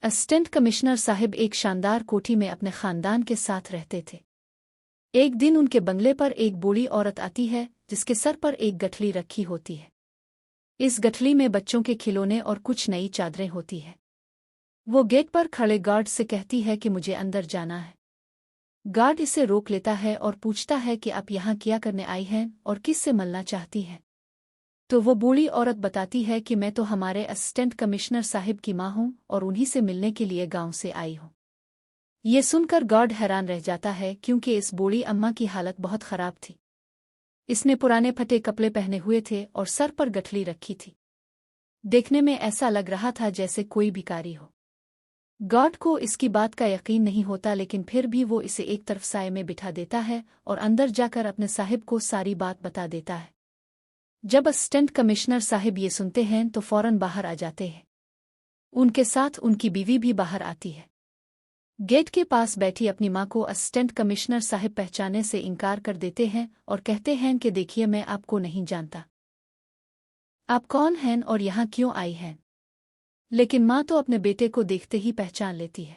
Assistant commissioner Sahib एक शानदार कोठी में अपने खानदान के साथ रहते थे। एक दिन उनके बंगले पर एक बूढ़ी औरत आती है जिसके सर पर एक गठली रखी होती है। इस गठली में बच्चों के खिलौने और कुछ नई चादरें होती है। वो गेट पर खड़े गार्ड से कहती है कि मुझे अंदर जाना है। गार्ड इसे रोक लेता है और पूछता है कि आप यहाँ क्या करने आई हैं और किस से मिलना चाहती हैं। तो वो बूढ़ी औरत बताती है कि मैं तो हमारे असिस्टेंट कमिश्नर साहिब की माँ हूँ और उन्हीं से मिलने के लिए गांव से आई हूँ। ये सुनकर गार्ड हैरान रह जाता है क्योंकि इस बूढ़ी अम्मा की हालत बहुत खराब थी। इसने पुराने फटे कपड़े पहने हुए थे और सर पर गठली रखी थी। देखने में ऐसा लग रहा था जैसे कोई भिखारी हो। गार्ड को इसकी बात का यकीन नहीं होता, लेकिन फिर भी वो इसे एक तरफ साये में बिठा देता है और अंदर जाकर अपने साहिब को सारी बात बता देता है। जब असिस्टेंट कमिश्नर साहिब ये सुनते हैं तो फौरन बाहर आ जाते हैं। उनके साथ उनकी बीवी भी बाहर आती है। गेट के पास बैठी अपनी माँ को असिस्टेंट कमिश्नर साहिब पहचानने से इनकार कर देते हैं और कहते हैं कि देखिए, मैं आपको नहीं जानता। आप कौन हैं और यहाँ क्यों आई हैं? लेकिन माँ तो अपने बेटे को देखते ही पहचान लेती है।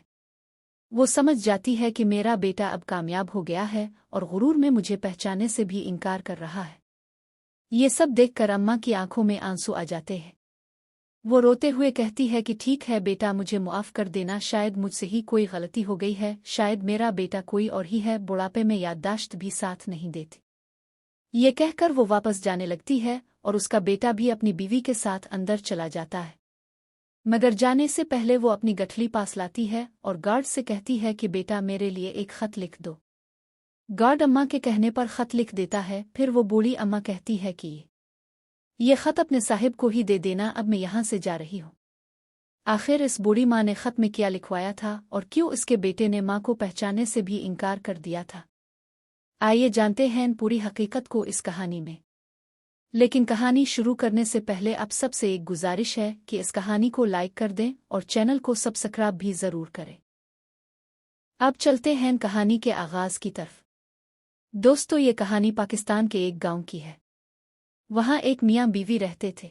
वो समझ जाती है कि मेरा बेटा अब कामयाब हो गया है और गुरूर में मुझे पहचानने से भी इनकार कर रहा है। ये सब देखकर अम्मा की आंखों में आंसू आ जाते हैं। वो रोते हुए कहती है कि ठीक है बेटा, मुझे मुआफ़ कर देना, शायद मुझसे ही कोई गलती हो गई है, शायद मेरा बेटा कोई और ही है, बुढ़ापे में याददाश्त भी साथ नहीं देती। ये कहकर वो वापस जाने लगती है और उसका बेटा भी अपनी बीवी के साथ अंदर चला जाता है। मगर जाने से पहले वो अपनी गठली पास लाती है और गार्ड से कहती है कि बेटा, मेरे लिए एक खत लिख दो। गार्ड अम्मा के कहने पर खत लिख देता है। फिर वो बूढ़ी अम्मा कहती है कि ये खत अपने साहिब को ही दे देना, अब मैं यहाँ से जा रही हूँ। आखिर इस बूढ़ी माँ ने खत में क्या लिखवाया था और क्यों इसके बेटे ने माँ को पहचानने से भी इनकार कर दिया था? आइए जानते हैं पूरी हकीकत को इस कहानी में। लेकिन कहानी शुरू करने से पहले आप सबसे एक गुजारिश है कि इस कहानी को लाइक कर दें और चैनल को सब्सक्राइब भी ज़रूर करें। अब चलते हैं कहानी के आगाज़ की तरफ। दोस्तों, ये कहानी पाकिस्तान के एक गांव की है। वहाँ एक मियाँ बीवी रहते थे।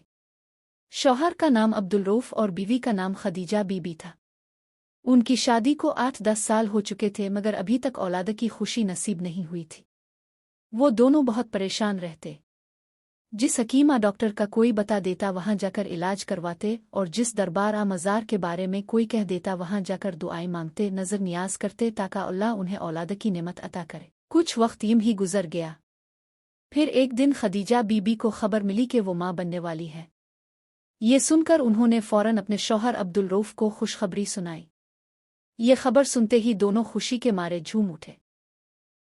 शौहर का नाम अब्दुल रऊफ और बीवी का नाम खदीजा बीबी था। उनकी शादी को 8-10 साल हो चुके थे, मगर अभी तक औलाद की खुशी नसीब नहीं हुई थी। वो दोनों बहुत परेशान रहते। जिस हकीमा डॉक्टर का कोई बता देता वहाँ जाकर इलाज करवाते, और जिस दरबार मज़ार के बारे में कोई कह देता वहाँ जाकर दुआएं मांगते, नजर नियाज करते ताकि अल्लाह उन्हें औलाद की नेमत अता करे। कुछ वक्त यूं ही गुजर गया। फिर एक दिन खदीजा बीबी को खबर मिली कि वो माँ बनने वाली है। ये सुनकर उन्होंने फौरन अपने शौहर अब्दुल रऊफ को खुशखबरी सुनाई। ये खबर सुनते ही दोनों खुशी के मारे झूम उठे।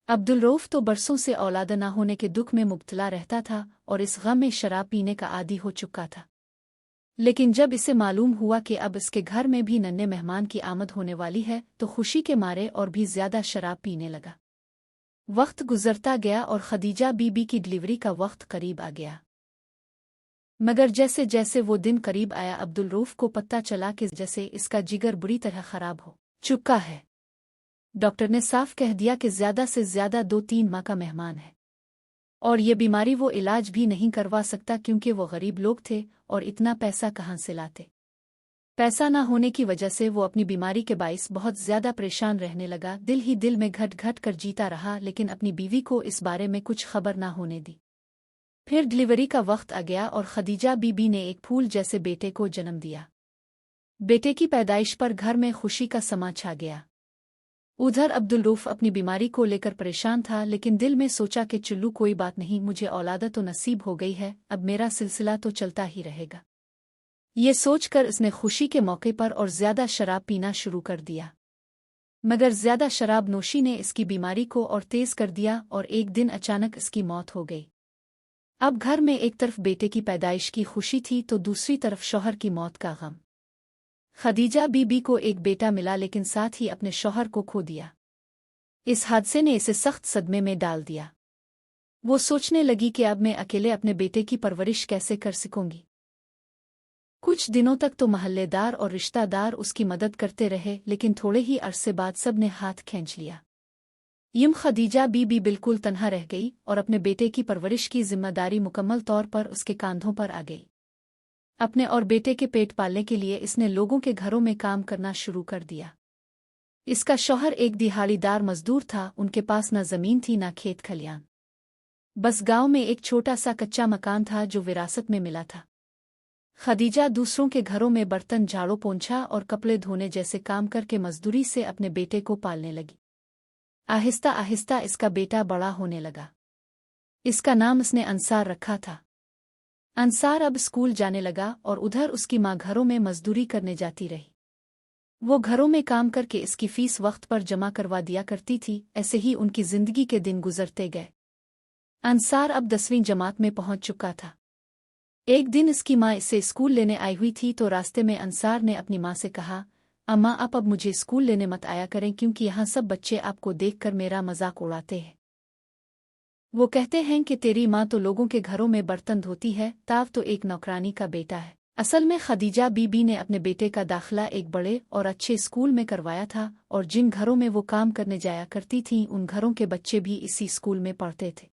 अब्दुल रऊफ तो बरसों से औलाद न होने के दुख में मुब्तला रहता था और इस गम में शराब पीने का आदी हो चुका था। लेकिन जब इसे मालूम हुआ कि अब इसके घर में भी नन्हे मेहमान की आमद होने वाली है तो खुशी के मारे और भी ज्यादा शराब पीने लगा। वक्त गुजरता गया और खदीजा बीबी की डिलीवरी का वक्त करीब आ गया। मगर जैसे जैसे वो दिन करीब आया, अब्दुल रऊफ को पता चला कि जैसे इसका जिगर बुरी तरह खराब हो चुका है। डॉक्टर ने साफ कह दिया कि ज्यादा से ज्यादा 2-3 माह का मेहमान है और ये बीमारी वो इलाज भी नहीं करवा सकता क्योंकि वो गरीब लोग थे और इतना पैसा कहाँ से लाते। पैसा ना होने की वजह से वो अपनी बीमारी के बाइस बहुत ज्यादा परेशान रहने लगा। दिल ही दिल में घट घट कर जीता रहा, लेकिन अपनी बीवी को इस बारे में कुछ खबर ना होने दी। फिर डिलीवरी का वक्त आ गया और खदीजा बीबी ने एक फूल जैसे बेटे को जन्म दिया। बेटे की पैदाइश पर घर में खुशी का समा छा गया। उधर अब्दुल रऊफ अपनी बीमारी को लेकर परेशान था, लेकिन दिल में सोचा कि चुल्लू कोई बात नहीं, मुझे औलाद तो नसीब हो गई है, अब मेरा सिलसिला तो चलता ही रहेगा। ये सोचकर इसने खुशी के मौके पर और ज्यादा शराब पीना शुरू कर दिया। मगर ज्यादा शराब नोशी ने इसकी बीमारी को और तेज कर दिया और एक दिन अचानक इसकी मौत हो गई। अब घर में एक तरफ बेटे की पैदाइश की खुशी थी तो दूसरी तरफ शौहर की मौत का गम। खदीजा बीबी को एक बेटा मिला, लेकिन साथ ही अपने शौहर को खो दिया। इस हादसे ने इसे सख्त सदमे में डाल दिया। वो सोचने लगी कि अब मैं अकेले अपने बेटे की परवरिश कैसे कर सकूंगी। कुछ दिनों तक तो महल्लेदार और रिश्तेदार उसकी मदद करते रहे, लेकिन थोड़े ही अरसे बाद सब ने हाथ खींच लिया। यूं खदीजा बीबी बिल्कुल तन्हा रह गई और अपने बेटे की परवरिश की जिम्मेदारी मुकम्मल तौर पर उसके कांधों पर आ गई। अपने और बेटे के पेट पालने के लिए इसने लोगों के घरों में काम करना शुरू कर दिया। इसका शौहर एक दिहाड़ीदार मजदूर था, उनके पास न जमीन थी न खेत खलियान, बस गांव में एक छोटा सा कच्चा मकान था जो विरासत में मिला था। खदीजा दूसरों के घरों में बर्तन झाड़ू पोंछा और कपड़े धोने जैसे काम करके मजदूरी से अपने बेटे को पालने लगी। आहिस्ता आहिस्ता इसका बेटा बड़ा होने लगा। इसका नाम उसने अंसार रखा था। अंसार अब स्कूल जाने लगा और उधर उसकी माँ घरों में मजदूरी करने जाती रही। वो घरों में काम करके इसकी फीस वक्त पर जमा करवा दिया करती थी। ऐसे ही उनकी जिंदगी के दिन गुजरते गए। अंसार अब 10वीं जमात में पहुंच चुका था। एक दिन इसकी माँ इसे स्कूल लेने आई हुई थी तो रास्ते में अंसार ने अपनी माँ से कहा, अम्मा आप अब मुझे स्कूल लेने मत आया करें क्योंकि यहाँ सब बच्चे आपको देखकर मेरा मजाक उड़ाते हैं। वो कहते हैं कि तेरी माँ तो लोगों के घरों में बर्तन धोती है, ताव तो एक नौकरानी का बेटा है। असल में खदीजा बीबी ने अपने बेटे का दाखिला एक बड़े और अच्छे स्कूल में करवाया था और जिन घरों में वो काम करने जाया करती थीं उन घरों के बच्चे भी इसी स्कूल में पढ़ते थे।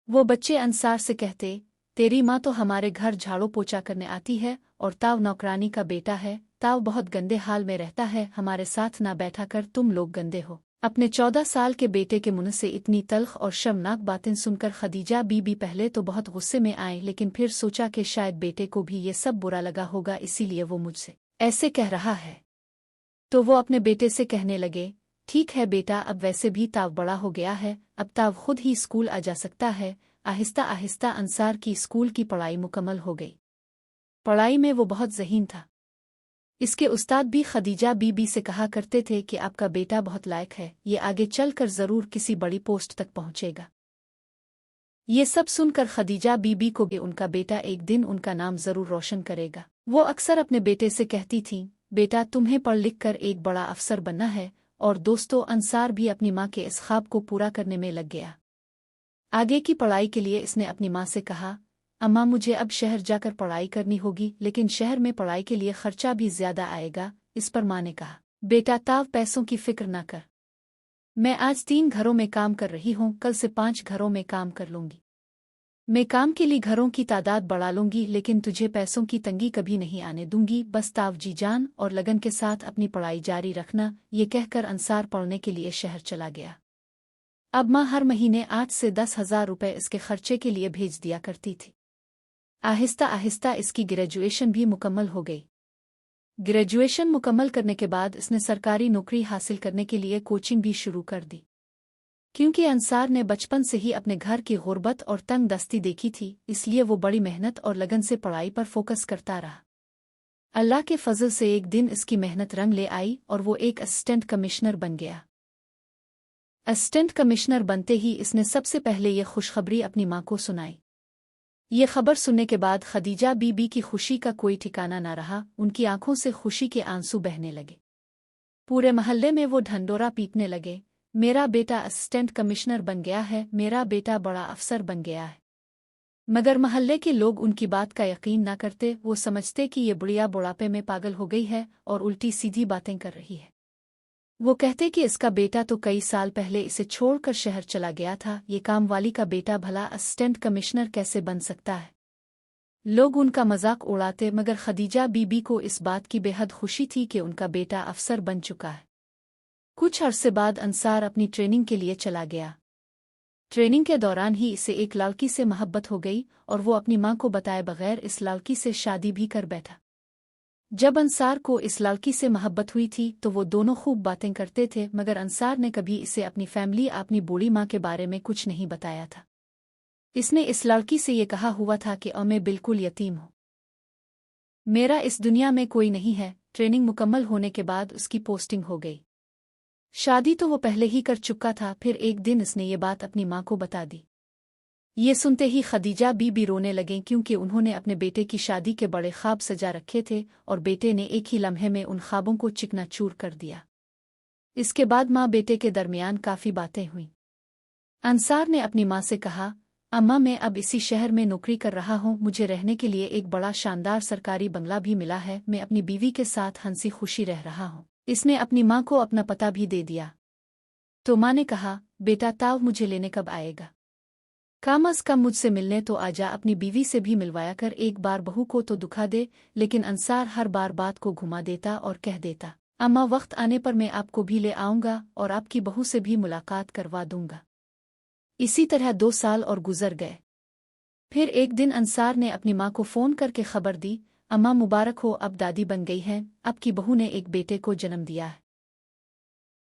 वो बच्चे अंसार से कहते, तेरी माँ तो हमारे घर झाड़ू पोछा करने आती है और ताव नौकरानी का बेटा है, ताव बहुत गंदे हाल में रहता है, हमारे साथ ना बैठा कर, तुम लोग गंदे हो। अपने 14 साल के बेटे के मुंह से इतनी तल्ख और शर्मनाक बातें सुनकर खदीजा बीबी पहले तो बहुत गुस्से में आए, लेकिन फिर सोचा कि शायद बेटे को भी ये सब बुरा लगा होगा, इसीलिए वो मुझसे ऐसे कह रहा है। तो वो अपने बेटे से कहने लगे, ठीक है बेटा, अब वैसे भी ताव बड़ा हो गया है, अब ताव खुद ही स्कूल आ जा सकता है। आहिस्ता आहिस्ता अंसार की स्कूल की पढ़ाई मुकम्मल हो गई। पढ़ाई में वो बहुत ज़हीन था। इसके उस्ताद भी खदीजा बीबी से कहा करते थे कि आपका बेटा बहुत लायक है, ये आगे चलकर ज़रूर किसी बड़ी पोस्ट तक पहुंचेगा। ये सब सुनकर खदीजा बीबी को भी उनका बेटा एक दिन उनका नाम ज़रूर रोशन करेगा। वो अक्सर अपने बेटे से कहती थीं, बेटा तुम्हें पढ़ लिख कर एक बड़ा अफसर बनना है। और दोस्तों, अंसार भी अपनी माँ के इस ख्वाब को पूरा करने में लग गया। आगे की पढ़ाई के लिए इसने अपनी माँ से कहा, अम्मा मुझे अब शहर जाकर पढ़ाई करनी होगी, लेकिन शहर में पढ़ाई के लिए खर्चा भी ज्यादा आएगा। इस पर माँ ने कहा, बेटा ताव पैसों की फिक्र ना कर, मैं आज 3 घरों में काम कर रही हूँ, कल से 5 घरों में काम कर लूंगी। मैं काम के लिए घरों की तादाद बढ़ा लूंगी, लेकिन तुझे पैसों की तंगी कभी नहीं आने दूंगी। बस ताव जी जान और लगन के साथ अपनी पढ़ाई जारी रखना। ये कहकर अंसार पढ़ने के लिए शहर चला गया। अब माँ हर महीने 8 से 10,000 रुपये इसके खर्चे के लिए भेज दिया करती थी। आहिस्ता आहिस्ता इसकी ग्रेजुएशन भी मुकम्मल हो गई। ग्रेजुएशन मुकम्मल करने के बाद इसने सरकारी नौकरी हासिल करने के लिए कोचिंग भी शुरू कर दी। क्योंकि अंसार ने बचपन से ही अपने घर की गुर्बत और तंग दस्ती देखी थी, इसलिए वो बड़ी मेहनत और लगन से पढ़ाई पर फोकस करता रहा। अल्लाह के फजल से एक दिन इसकी मेहनत रंग ले आई और वो एक असिस्टेंट कमिश्नर बन गया। असिस्टेंट कमिश्नर बनते ही इसने सबसे पहले ये खुशखबरी अपनी माँ को सुनाई। ये खबर सुनने के बाद खदीजा बीबी की खुशी का कोई ठिकाना न रहा। उनकी आंखों से खुशी के आंसू बहने लगे। पूरे मोहल्ले में वो ढंडोरा पीटने लगे, मेरा बेटा असिस्टेंट कमिश्नर बन गया है, मेरा बेटा बड़ा अफसर बन गया है। मगर मोहल्ले के लोग उनकी बात का यकीन न करते। वो समझते कि ये बुढ़िया बुढ़ापे में पागल हो गई है और उल्टी सीधी बातें कर रही है। वो कहते कि इसका बेटा तो कई साल पहले इसे छोड़कर शहर चला गया था, ये काम वाली का बेटा भला असिस्टेंट कमिश्नर कैसे बन सकता है। लोग उनका मजाक उड़ाते, मगर खदीजा बीबी को इस बात की बेहद खुशी थी कि उनका बेटा अफसर बन चुका है। कुछ अरसे बाद अंसार अपनी ट्रेनिंग के लिए चला गया। ट्रेनिंग के दौरान ही इसे एक लड़की से मोहब्बत हो गई और वो अपनी माँ को बताए बगैर इस लड़की से शादी भी कर बैठा। जब अंसार को इस लड़की से मोहब्बत हुई थी तो वो दोनों खूब बातें करते थे, मगर अंसार ने कभी इसे अपनी फैमिली, अपनी बूढ़ी माँ के बारे में कुछ नहीं बताया था। इसने इस लड़की से ये कहा हुआ था कि मैं बिल्कुल यतीम हूँ, मेरा इस दुनिया में कोई नहीं है। ट्रेनिंग मुकम्मल होने के बाद उसकी पोस्टिंग हो गई। शादी तो वो पहले ही कर चुका था। फिर एक दिन इसने ये बात अपनी माँ को बता दी। ये सुनते ही खदीजा बीबी रोने लगें, क्योंकि उन्होंने अपने बेटे की शादी के बड़े ख्वाब सजा रखे थे और बेटे ने एक ही लम्हे में उन ख्वाबों को चिकनाचूर कर दिया। इसके बाद माँ बेटे के दरमियान काफ़ी बातें हुईं। अंसार ने अपनी माँ से कहा, अम्मा मैं अब इसी शहर में नौकरी कर रहा हूँ, मुझे रहने के लिए एक बड़ा शानदार सरकारी बंगला भी मिला है, मैं अपनी बीवी के साथ हंसी खुशी रह रहा हूँ। इसने अपनी माँ को अपना पता भी दे दिया। तो माँ ने कहा, बेटा ताव मुझे लेने कब आएगा। कम अज कम मुझसे मिलने तो आजा, अपनी बीवी से भी मिलवाया कर, एक बार बहू को तो दुखा दे। लेकिन अंसार हर बार बात को घुमा देता और कह देता, अम्मा वक्त आने पर मैं आपको भी ले आऊंगा और आपकी बहू से भी मुलाकात करवा दूंगा। इसी तरह 2 साल और गुजर गए। फिर एक दिन अंसार ने अपनी माँ को फ़ोन करके खबर दी, अम्मा मुबारक हो, अब दादी बन गई हैं, आपकी बहू ने एक बेटे को जन्म दिया है।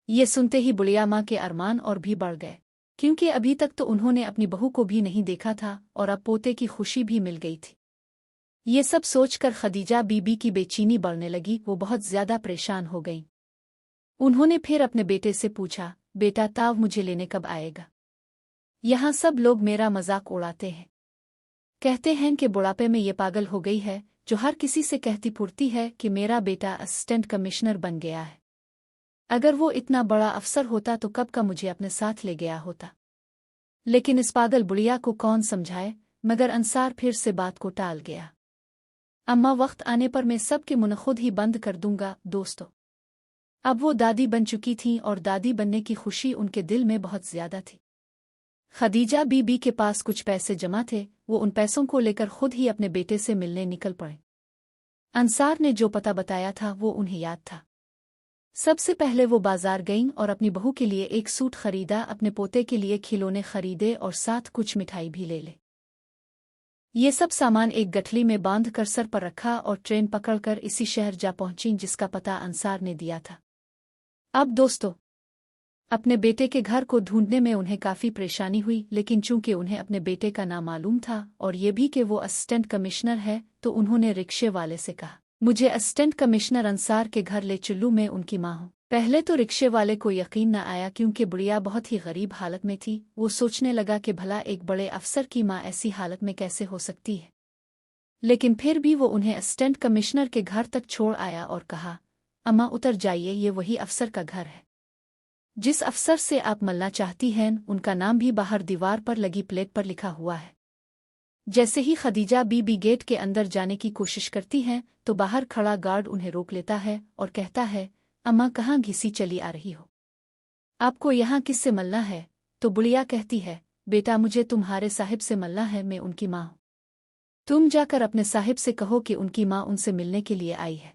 ये सुनते ही बुढ़िया माँ के अरमान और भी बढ़ गए, क्योंकि अभी तक तो उन्होंने अपनी बहू को भी नहीं देखा था और अब पोते की खुशी भी मिल गई थी। ये सब सोचकर खदीजा बीबी की बेचैनी बढ़ने लगी, वो बहुत ज्यादा परेशान हो गईं। उन्होंने फिर अपने बेटे से पूछा, बेटा ताव मुझे लेने कब आएगा? यहाँ सब लोग मेरा मजाक उड़ाते हैं, कहते हैं कि बुढ़ापे में ये पागल हो गई है, जो हर किसी से कहती फुर्ती है कि मेरा बेटा असिस्टेंट कमिश्नर बन गया है। अगर वो इतना बड़ा अफसर होता तो कब का मुझे अपने साथ ले गया होता। लेकिन इस पागल बुढ़िया को कौन समझाए, मगर अंसार फिर से बात को टाल गया। अम्मा वक्त आने पर मैं सबके मुंह खुद ही बंद कर दूंगा। दोस्तों, अब वो दादी बन चुकी थीं और दादी बनने की खुशी उनके दिल में बहुत ज्यादा थी। खदीजा बीबी के पास कुछ पैसे जमा थे, वो उन पैसों को लेकर खुद ही अपने बेटे से मिलने निकल पड़े। अंसार ने जो पता बताया था वो उन्हें याद था। सबसे पहले वो बाजार गईं और अपनी बहू के लिए एक सूट खरीदा, अपने पोते के लिए खिलौने खरीदे और साथ कुछ मिठाई भी ले ले। ये सब सामान एक गठली में बांध कर सर पर रखा और ट्रेन पकड़कर इसी शहर जा पहुंची जिसका पता अंसार ने दिया था। अब दोस्तों, अपने बेटे के घर को ढूंढने में उन्हें काफी परेशानी हुई, लेकिन चूंकि उन्हें अपने बेटे का नाम मालूम था और ये भी कि वो असिस्टेंट कमिश्नर है, तो उन्होंने रिक्शे वाले से कहा, मुझे असिस्टेंट कमिश्नर अंसार के घर ले चलूं, मैं उनकी माँ हूँ। पहले तो रिक्शे वाले को यकीन न आया, क्योंकि बुढ़िया बहुत ही गरीब हालत में थी। वो सोचने लगा कि भला एक बड़े अफसर की माँ ऐसी हालत में कैसे हो सकती है। लेकिन फिर भी वो उन्हें असिस्टेंट कमिश्नर के घर तक छोड़ आया और कहा, अम्मा उतर जाइए, ये वही अफसर का घर है। जिस अफसर से आप मिलना चाहती हैं उनका नाम भी बाहर दीवार पर लगी प्लेट पर लिखा हुआ है। जैसे ही खदीजा बीबी गेट के अंदर जाने की कोशिश करती हैं तो बाहर खड़ा गार्ड उन्हें रोक लेता है और कहता है, अम्मा कहाँ घिसी चली आ रही हो? आपको यहाँ किससे मिलना है? तो बुढ़िया कहती है, बेटा मुझे तुम्हारे साहिब से मिलना है, मैं उनकी माँ हूँ। तुम जाकर अपने साहिब से कहो कि उनकी माँ उनसे मिलने के लिए आई है।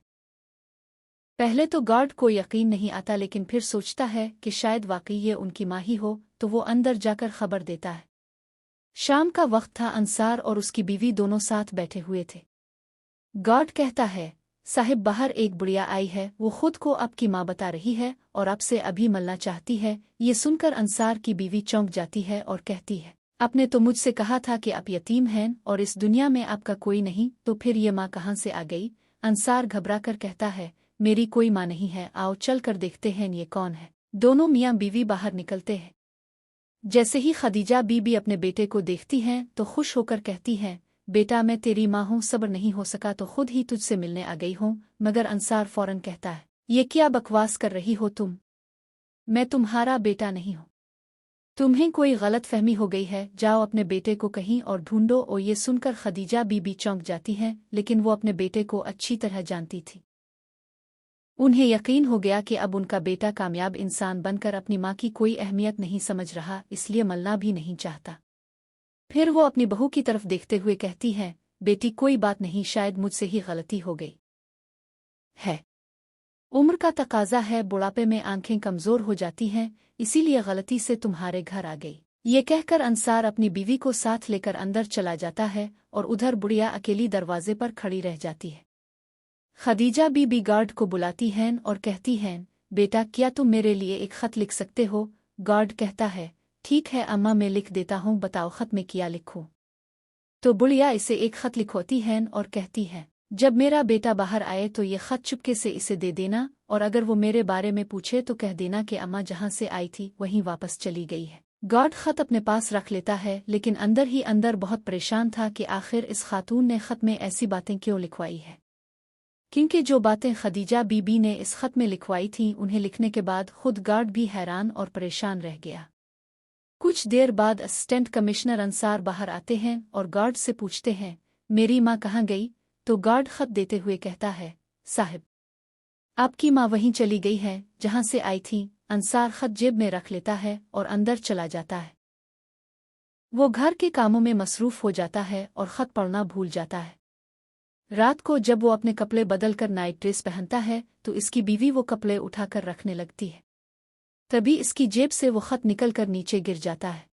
पहले तो गार्ड को यकीन नहीं आता, लेकिन फिर सोचता है कि शायद वाकई ये उनकी माँ ही हो, तो वो अंदर जाकर खबर देता है। शाम का वक्त था, अंसार और उसकी बीवी दोनों साथ बैठे हुए थे। गार्ड कहता है, साहिब बाहर एक बुढ़िया आई है, वो खुद को आपकी माँ बता रही है और आपसे अभी मिलना चाहती है। ये सुनकर अंसार की बीवी चौंक जाती है और कहती है, आपने तो मुझसे कहा था कि आप यतीम हैं और इस दुनिया में आपका कोई नहीं, तो फिर ये माँ कहाँ से आ गई? अंसार घबरा कर कहता है, मेरी कोई माँ नहीं है, आओ चल कर देखते हैं ये कौन है। दोनों मियाँ बीवी बाहर निकलते हैं। जैसे ही खदीजा बीबी अपने बेटे को देखती हैं तो खुश होकर कहती हैं, बेटा मैं तेरी माँ हूँ, सब्र नहीं हो सका तो खुद ही तुझसे मिलने आ गई हूँ। मगर अंसार फौरन कहता है, ये क्या बकवास कर रही हो तुम? मैं तुम्हारा बेटा नहीं हूँ। तुम्हें कोई गलत फहमी हो गई है, जाओ अपने बेटे को कहीं और ढूंढो। और ये सुनकर खदीजा बीबी चौंक जाती हैं, लेकिन वो अपने बेटे को अच्छी तरह जानती थी। उन्हें यकीन हो गया कि अब उनका बेटा कामयाब इंसान बनकर अपनी माँ की कोई अहमियत नहीं समझ रहा, इसलिए मलना भी नहीं चाहता। फिर वो अपनी बहू की तरफ देखते हुए कहती है, बेटी कोई बात नहीं, शायद मुझसे ही गलती हो गई है। उम्र का तकाजा है, बुढ़ापे में आंखें कमजोर हो जाती हैं, इसीलिए गलती से तुम्हारे घर आ गई। ये कहकर अंसार अपनी बीवी को साथ लेकर अंदर चला जाता है और उधर बुढ़िया अकेली दरवाजे पर खड़ी रह जाती है। खदीजा बीबी गार्ड को बुलाती हैं और कहती हैं, बेटा क्या तुम मेरे लिए एक खत लिख सकते हो? गार्ड कहता है, ठीक है अम्मा, मैं लिख देता हूँ, बताओ खत में क्या लिखूं? तो बुढ़िया इसे एक खत लिखवाती हैं और कहती है, जब मेरा बेटा बाहर आए तो ये खत चुपके से इसे दे देना, और अगर वो मेरे बारे में पूछे तो कह देना कि अम्मा जहाँ से आई थी वहीं वापस चली गई है। गार्ड खत अपने पास रख लेता है, लेकिन अंदर ही अंदर बहुत परेशान था कि आखिर इस खातून ने खत में ऐसी बातें क्यों लिखवाई है, क्योंकि जो बातें खदीजा बीबी ने इस खत में लिखवाई थीं उन्हें लिखने के बाद खुद गार्ड भी हैरान और परेशान रह गया। कुछ देर बाद असिस्टेंट कमिश्नर अंसार बाहर आते हैं और गार्ड से पूछते हैं, मेरी माँ कहाँ गई? तो गार्ड खत देते हुए कहता है, साहिब आपकी माँ वहीं चली गई है जहाँ से आई थी। अंसार खत जेब में रख लेता है और अंदर चला जाता है। वो घर के कामों में मसरूफ हो जाता है और ख़त पढ़ना भूल जाता है। रात को जब वो अपने कपड़े बदल कर नाइट ड्रेस पहनता है तो इसकी बीवी वो कपड़े उठाकर रखने लगती है। तभी इसकी जेब से वो ख़त निकल कर नीचे गिर जाता है।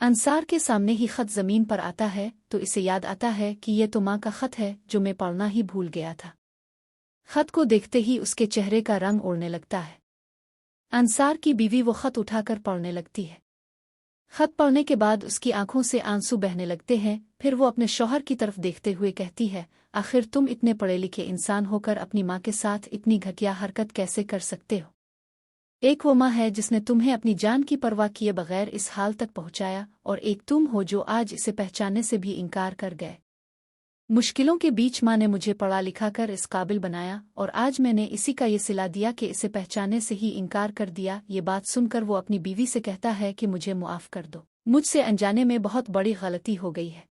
अंसार के सामने ही ख़त ज़मीन पर आता है तो इसे याद आता है कि ये तो माँ का ख़त है जो मैं पढ़ना ही भूल गया था। ख़त को देखते ही उसके चेहरे का रंग उड़ने लगता है। अंसार की बीवी वो ख़त उठाकर पढ़ने लगती है। ख़त पढ़ने के बाद उसकी आंखों से आंसू बहने लगते हैं। फिर वो अपने शौहर की तरफ देखते हुए कहती है, आखिर तुम इतने पढ़े लिखे इंसान होकर अपनी माँ के साथ इतनी घटिया हरकत कैसे कर सकते हो? एक वो माँ है जिसने तुम्हें अपनी जान की परवाह किए बगैर इस हाल तक पहुँचाया, और एक तुम हो जो आज इसे पहचानने से भी इनकार कर गए। मुश्किलों के बीच माँ ने मुझे पढ़ा लिखा कर इस काबिल बनाया, और आज मैंने इसी का ये सिला दिया कि इसे पहचानने से ही इनकार कर दिया। ये बात सुनकर वो अपनी बीवी से कहता है कि मुझे मुआफ़ कर दो, मुझसे अनजाने में बहुत बड़ी गलती हो गई है।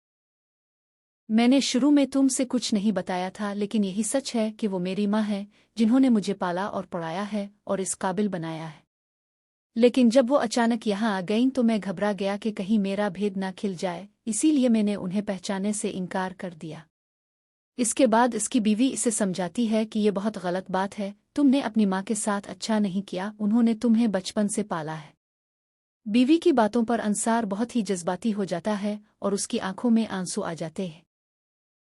मैंने शुरू में तुमसे कुछ नहीं बताया था, लेकिन यही सच है कि वो मेरी माँ है जिन्होंने मुझे पाला और पढ़ाया है और इस काबिल बनाया है। लेकिन जब वो अचानक यहाँ आ गईं तो मैं घबरा गया कि कहीं मेरा भेद ना खिल जाए, इसीलिए मैंने उन्हें पहचानने से इनकार कर दिया। इसके बाद इसकी बीवी इसे समझाती है कि ये बहुत गलत बात है, तुमने अपनी माँ के साथ अच्छा नहीं किया, उन्होंने तुम्हें बचपन से पाला है। बीवी की बातों पर अंसार बहुत ही जज्बाती हो जाता है और उसकी आंखों में आंसू आ जाते हैं।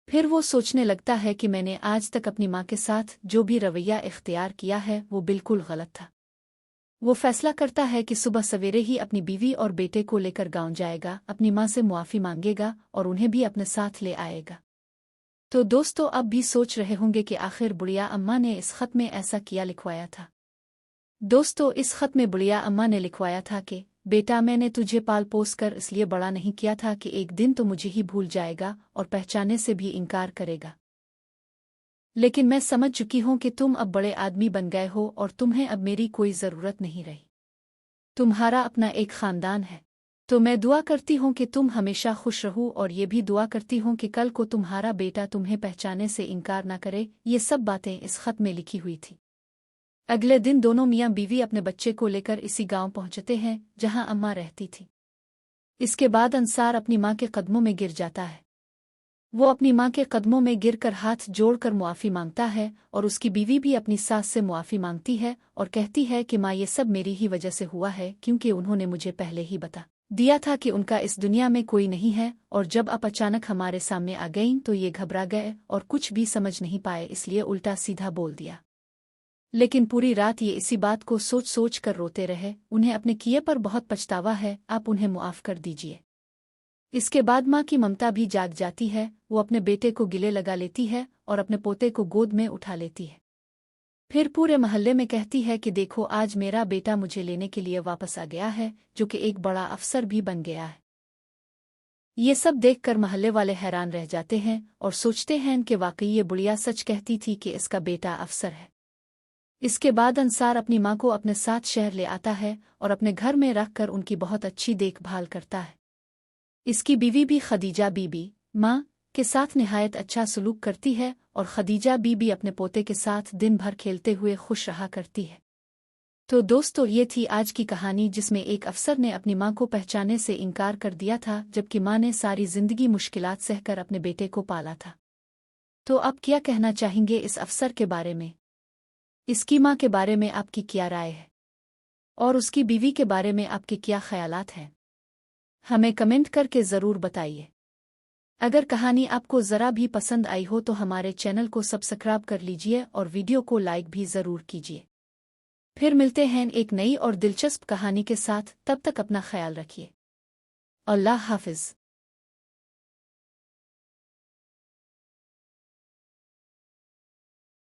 फिर वो सोचने लगता है कि मैंने आज तक अपनी माँ के साथ जो भी रवैया इख्तियार किया है वो बिल्कुल गलत था। वो फैसला करता है कि सुबह सवेरे ही अपनी बीवी और बेटे को लेकर गांव जाएगा, अपनी माँ से मुआफ़ी मांगेगा और उन्हें भी अपने साथ ले आएगा। तो दोस्तों, अब भी सोच रहे होंगे कि आखिर बुढ़िया अम्मा ने इस ख़त में ऐसा किया लिखवाया था। दोस्तों, इस ख़त में बुढ़िया अम्मा ने लिखवाया था कि बेटा, मैंने तुझे पाल पोस कर इसलिए बड़ा नहीं किया था कि एक दिन तो मुझे ही भूल जाएगा और पहचानने से भी इनकार करेगा। लेकिन मैं समझ चुकी हूँ कि तुम अब बड़े आदमी बन गए हो और तुम्हें अब मेरी कोई ज़रूरत नहीं रही। तुम्हारा अपना एक ख़ानदान है, तो मैं दुआ करती हूँ कि तुम हमेशा खुश रहो, और ये भी दुआ करती हूँ कि कल को तुम्हारा बेटा तुम्हें पहचानने से इनकार ना करे। ये सब बातें इस ख़त में लिखी हुई थी। अगले दिन दोनों मियाँ बीवी अपने बच्चे को लेकर इसी गांव पहुंचते हैं जहां अम्मा रहती थी। इसके बाद अंसार अपनी माँ के कदमों में गिर जाता है। वो अपनी माँ के कदमों में गिरकर हाथ जोड़कर मुआफ़ी मांगता है, और उसकी बीवी भी अपनी सास से मुआफ़ी मांगती है और कहती है कि माँ, ये सब मेरी ही वजह से हुआ है, क्योंकि उन्होंने मुझे पहले ही बता दिया था कि उनका इस दुनिया में कोई नहीं है, और जब आप अचानक हमारे सामने आ गईं तो ये घबरा गए और कुछ भी समझ नहीं पाए, इसलिए उल्टा सीधा बोल दिया। लेकिन पूरी रात ये इसी बात को सोच सोच कर रोते रहे। उन्हें अपने किए पर बहुत पछतावा है, आप उन्हें मुआफ़ कर दीजिए। इसके बाद माँ की ममता भी जाग जाती है। वो अपने बेटे को गिले लगा लेती है और अपने पोते को गोद में उठा लेती है। फिर पूरे मोहल्ले में कहती है कि देखो, आज मेरा बेटा मुझे लेने के लिए वापस आ गया है, जो कि एक बड़ा अफसर भी बन गया है। ये सब देखकर मोहल्ले वाले हैरान रह जाते हैं और सोचते हैं कि वाकई ये बुढ़िया सच कहती थी कि इसका बेटा अफसर है। इसके बाद अंसार अपनी माँ को अपने साथ शहर ले आता है और अपने घर में रखकर उनकी बहुत अच्छी देखभाल करता है। इसकी बीवी भी खदीजा बीबी माँ के साथ निहायत अच्छा सलूक करती है, और खदीजा बीबी अपने पोते के साथ दिन भर खेलते हुए खुश रहा करती है। तो दोस्तों, ये थी आज की कहानी जिसमें एक अफसर ने अपनी माँ को पहचानने से इनकार कर दिया था, जबकि माँ ने सारी जिंदगी मुश्किलात सहकर अपने बेटे को पाला था। तो आप क्या कहना चाहेंगे इस अफसर के बारे में? इसकी माँ के बारे में आपकी क्या राय है? और उसकी बीवी के बारे में आपके क्या ख्यालात हैं? हमें कमेंट करके ज़रूर बताइए। अगर कहानी आपको ज़रा भी पसंद आई हो तो हमारे चैनल को सब्सक्राइब कर लीजिए और वीडियो को लाइक भी ज़रूर कीजिए। फिर मिलते हैं एक नई और दिलचस्प कहानी के साथ। तब तक अपना ख्याल रखिए। अल्लाह हाफ़िज़।